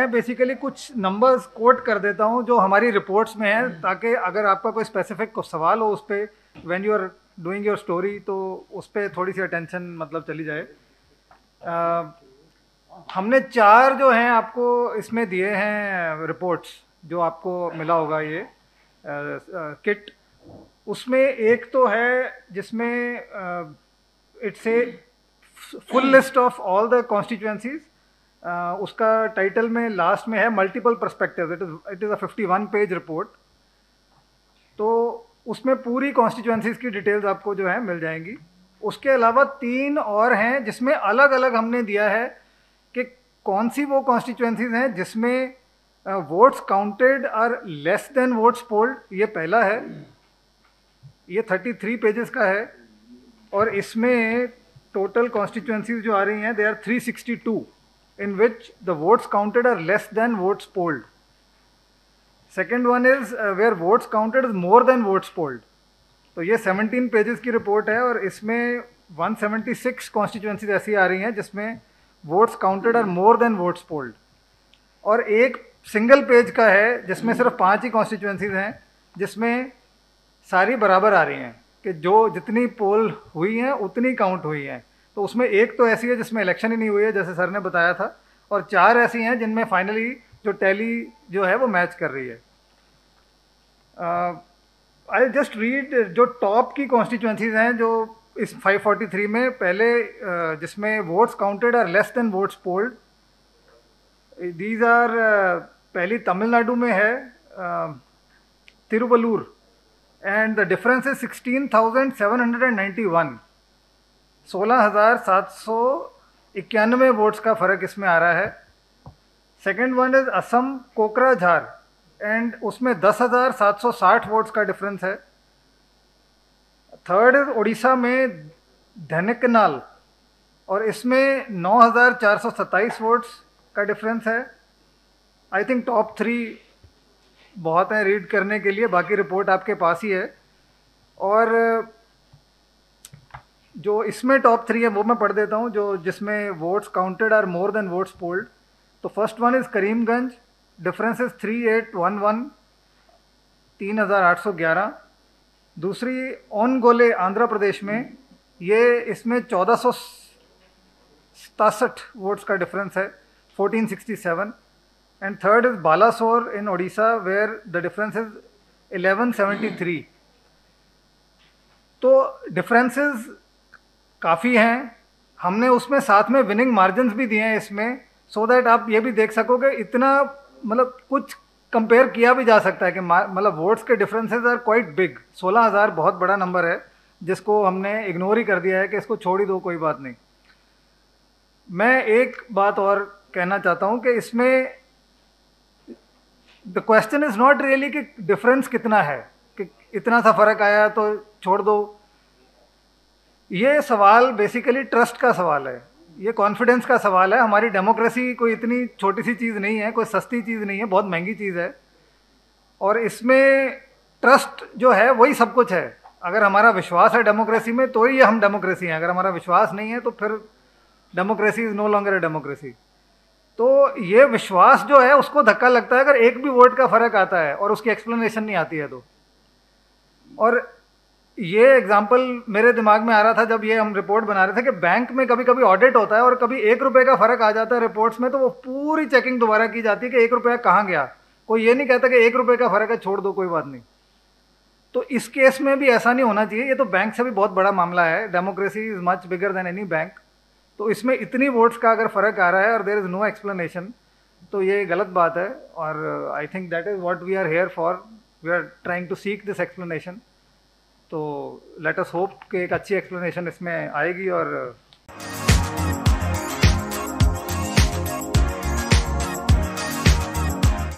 मैं बेसिकली कुछ numbers coat कर देता हूँ जो हमारी रिपोर्ट्स में है, ताकि अगर आपका कोई स्पेसिफिक को सवाल हो उस पर when you are doing your story, तो उस पर थोड़ी सी अटेंशन मतलब चली जाए। हमने 4 जो हैं आपको इसमें दिए हैं रिपोर्ट्स, जो आपको मिला होगा ये किट। उसमें एक तो है जिसमें it's a full list of all the constituencies. उसका टाइटल में लास्ट में है multiple perspective, it is a 51 page report. तो उसमें पूरी कॉन्स्टिट्यूएंसीज की डिटेल्स आपको जो है मिल जाएंगी। उसके अलावा 3 और हैं जिसमें अलग अलग हमने दिया है कि कौन सी वो कॉन्स्टिट्यूएंसीज हैं जिसमें votes counted are less than votes polled. ये पहला है, ये 33 पेजेस का है, और इसमें टोटल कॉन्स्टिट्यूएंसीज जो आ रही हैं they are 362, in which the votes counted are less than votes polled. Second one is where votes counted is more than votes polled. तो ये 17 पेजेस की रिपोर्ट है, और इसमें 176 कॉन्स्टिट्यूएंसीज ऐसी आ रही हैं जिसमें votes counted are more than votes polled. और एक सिंगल पेज का है जिसमें सिर्फ 5 ही कॉन्स्टिट्यूएंसीज हैं, जिसमें सारी बराबर आ रही हैं कि जो जितनी पोल हुई हैं उतनी काउंट हुई हैं। तो उसमें एक तो ऐसी है जिसमें इलेक्शन ही नहीं हुई है, जैसे सर ने बताया था, और 4 ऐसी हैं जिनमें फाइनली जो टैली जो है वो मैच कर रही है। आई जस्ट रीड जो टॉप की कॉन्स्टिट्यूएंसीज हैं जो इस 543 में पहले जिसमें votes counted are less than votes polled. These are पहली तमिलनाडु में है Tiruvallur, and the difference is 16,791, 16,791 votes का फ़र्क इसमें आ रहा है। Second one is Assam Kokrajhar, and उसमें 10,760 वोट्स का डिफरेंस है। थर्ड इज़ उड़ीसा में ढेनकनाल, और इसमें 9,427 वोट्स का डिफरेंस है। आई थिंक टॉप 3 बहुत हैं रीड करने के लिए, बाकी रिपोर्ट आपके पास ही है। और जो इसमें टॉप 3 है वो मैं पढ़ देता हूँ, जो जिसमें votes counted are more than votes polled. तो first one is Karimganj, difference is 3811, 3,811। दूसरी ओनगोले आंध्र प्रदेश में, ये इसमें 1,467 वोट्स का डिफरेंस है, 1467। And third is Balasore in Orissa, where the difference is 1173। तो डिफरेंसेस काफ़ी हैं। हमने उसमें साथ में विनिंग मार्जिन्स भी दिए हैं इसमें, सो दैट आप ये भी देख सकोगे इतना मतलब कुछ कंपेयर किया भी जा सकता है कि मतलब वोट्स के डिफरेंसेस आर क्वाइट बिग। 16,000 बहुत बड़ा नंबर है जिसको हमने इग्नोर ही कर दिया है कि इसको छोड़ ही दो, कोई बात नहीं। मैं एक बात और कहना चाहता हूँ कि इसमें the question is not really कि डिफरेंस कितना है, कि इतना सा फ़र्क आया तो छोड़ दो। ये सवाल बेसिकली ट्रस्ट का सवाल है, ये कॉन्फिडेंस का सवाल है। हमारी डेमोक्रेसी कोई इतनी छोटी सी चीज़ नहीं है, कोई सस्ती चीज़ नहीं है, बहुत महंगी चीज़ है। और इसमें ट्रस्ट जो है वही सब कुछ है। अगर हमारा विश्वास है डेमोक्रेसी में तो ही हम डेमोक्रेसी हैं, अगर हमारा विश्वास नहीं है तो फिर democracy is no longer a democracy. तो ये विश्वास जो है उसको धक्का लगता है अगर एक भी वोट का फ़र्क आता है और उसकी एक्सप्लेनेशन नहीं आती है तो। और ये एग्जाम्पल मेरे दिमाग में आ रहा था जब ये हम रिपोर्ट बना रहे थे कि बैंक में कभी कभी ऑडिट होता है और कभी 1 रुपये का फ़र्क आ जाता है रिपोर्ट्स में, तो वो पूरी चेकिंग दोबारा की जाती है कि 1 रुपया कहाँ गया। कोई ये नहीं कहता कि 1 रुपये का फ़र्क है छोड़ दो कोई बात नहीं। तो इस केस में भी ऐसा नहीं होना चाहिए। ये तो बैंक से भी बहुत बड़ा मामला है, democracy is much bigger than any bank. तो इसमें इतनी वोट्स का अगर फ़र्क आ रहा है और देयर इज़ नो एक्सप्लेनेशन, तो ये गलत बात है। और I think that is what we are here for, we are trying to seek this explanation. तो लेट अस होप कि एक अच्छी एक्सप्लेनेशन इसमें आएगी और